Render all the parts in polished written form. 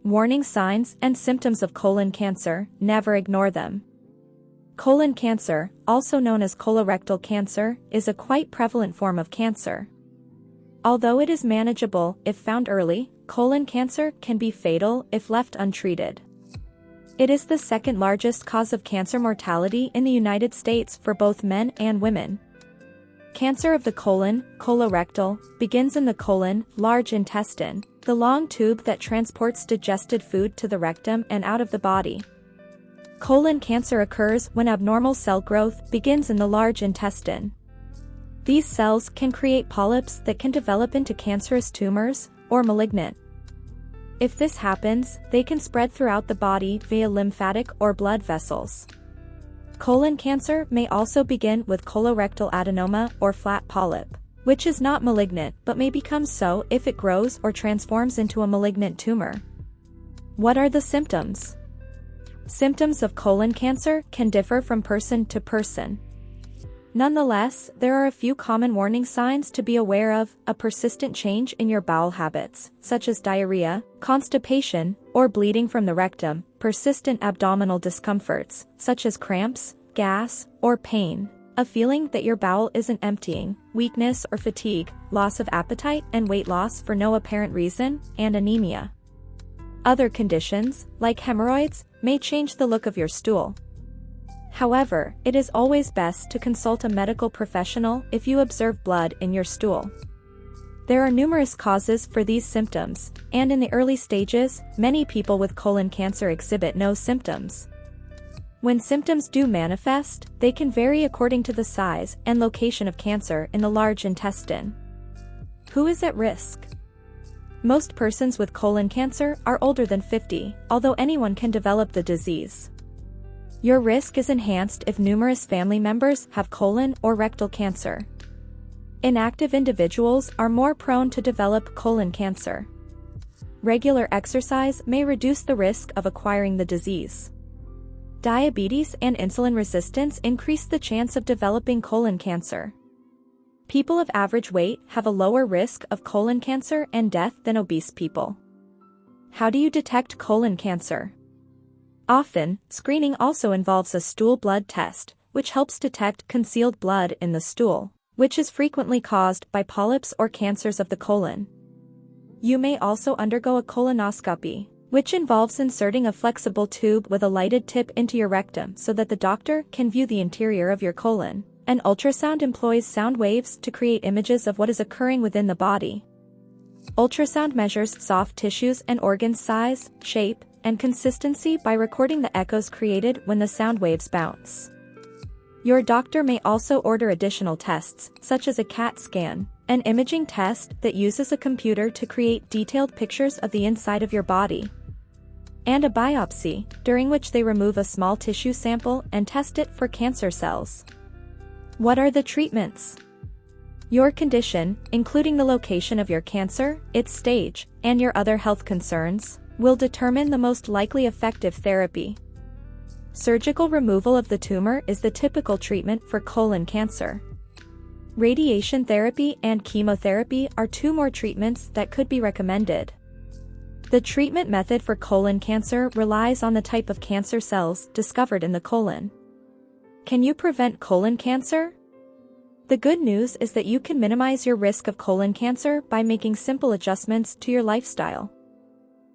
Warning signs and symptoms of colon cancer, never ignore them. Colon cancer, also known as colorectal cancer, is a quite prevalent form of cancer. Although it is manageable if found early, colon cancer can be fatal if left untreated. It is the second largest cause of cancer mortality in the United States for both men and women. Cancer of the colon, colorectal, begins in the colon, large intestine, the long tube that transports digested food to the rectum and out of the body. Colon cancer occurs when abnormal cell growth begins in the large intestine. These cells can create polyps that can develop into cancerous tumors, or malignant. If this happens, they can spread throughout the body via lymphatic or blood vessels. Colon cancer may also begin with colorectal adenoma or flat polyp, which is not malignant but may become so if it grows or transforms into a malignant tumor. What are the symptoms? Symptoms of colon cancer can differ from person to person. Nonetheless, there are a few common warning signs to be aware of: a persistent change in your bowel habits, such as diarrhea, constipation, or bleeding from the rectum, persistent abdominal discomforts, such as cramps, gas, or pain, a feeling that your bowel isn't emptying, weakness or fatigue, loss of appetite and weight loss for no apparent reason, and anemia. Other conditions, like hemorrhoids, may change the look of your stool. However, it is always best to consult a medical professional if you observe blood in your stool. There are numerous causes for these symptoms, and in the early stages, many people with colon cancer exhibit no symptoms. When symptoms do manifest, they can vary according to the size and location of cancer in the large intestine. Who is at risk? Most persons with colon cancer are older than 50, although anyone can develop the disease. Your risk is enhanced if numerous family members have colon or rectal cancer. Inactive individuals are more prone to develop colon cancer. Regular exercise may reduce the risk of acquiring the disease. Diabetes and insulin resistance increase the chance of developing colon cancer. People of average weight have a lower risk of colon cancer and death than obese people. How do you detect colon cancer? Often, screening also involves a stool blood test, which helps detect concealed blood in the stool, which is frequently caused by polyps or cancers of the colon. You may also undergo a colonoscopy, which involves inserting a flexible tube with a lighted tip into your rectum so that the doctor can view the interior of your colon. An ultrasound employs sound waves to create images of what is occurring within the body. Ultrasound measures soft tissues and organs' size, shape, and consistency by recording the echoes created when the sound waves bounce. Your doctor may also order additional tests, such as a CAT scan, an imaging test that uses a computer to create detailed pictures of the inside of your body, and a biopsy, during which they remove a small tissue sample and test it for cancer cells. What are the treatments? Your condition, including the location of your cancer, its stage, and your other health concerns, will determine the most likely effective therapy. Surgical removal of the tumor is the typical treatment for colon cancer. Radiation therapy and chemotherapy are two more treatments that could be recommended. The treatment method for colon cancer relies on the type of cancer cells discovered in the colon. Can you prevent colon cancer? The good news is that you can minimize your risk of colon cancer by making simple adjustments to your lifestyle.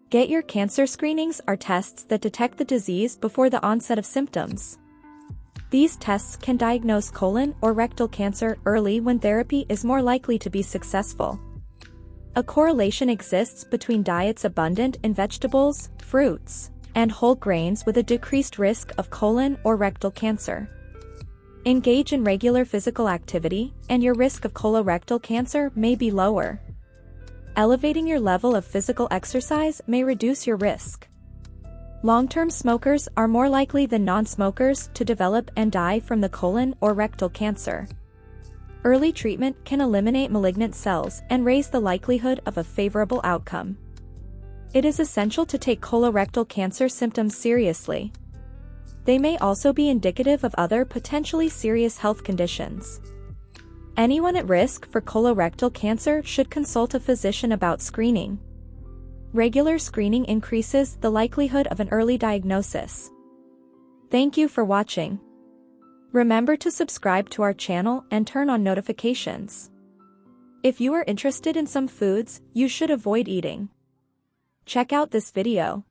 Get your cancer screenings are tests that detect the disease before the onset of symptoms. These tests can diagnose colon or rectal cancer early when therapy is more likely to be successful. A correlation exists between diets abundant in vegetables, fruits, and whole grains with a decreased risk of colon or rectal cancer. Engage in regular physical activity, and your risk of colorectal cancer may be lower. Elevating your level of physical exercise may reduce your risk. Long-term smokers are more likely than non-smokers to develop and die from the colon or rectal cancer. Early treatment can eliminate malignant cells and raise the likelihood of a favorable outcome. It is essential to take colorectal cancer symptoms seriously. They may also be indicative of other potentially serious health conditions. Anyone at risk for colorectal cancer should consult a physician about screening. Regular screening increases the likelihood of an early diagnosis. Thank you for watching. Remember to subscribe to our channel and turn on notifications. If you are interested in some foods you should avoid eating, check out this video.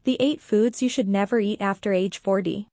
The 8 foods you should never eat after age 40.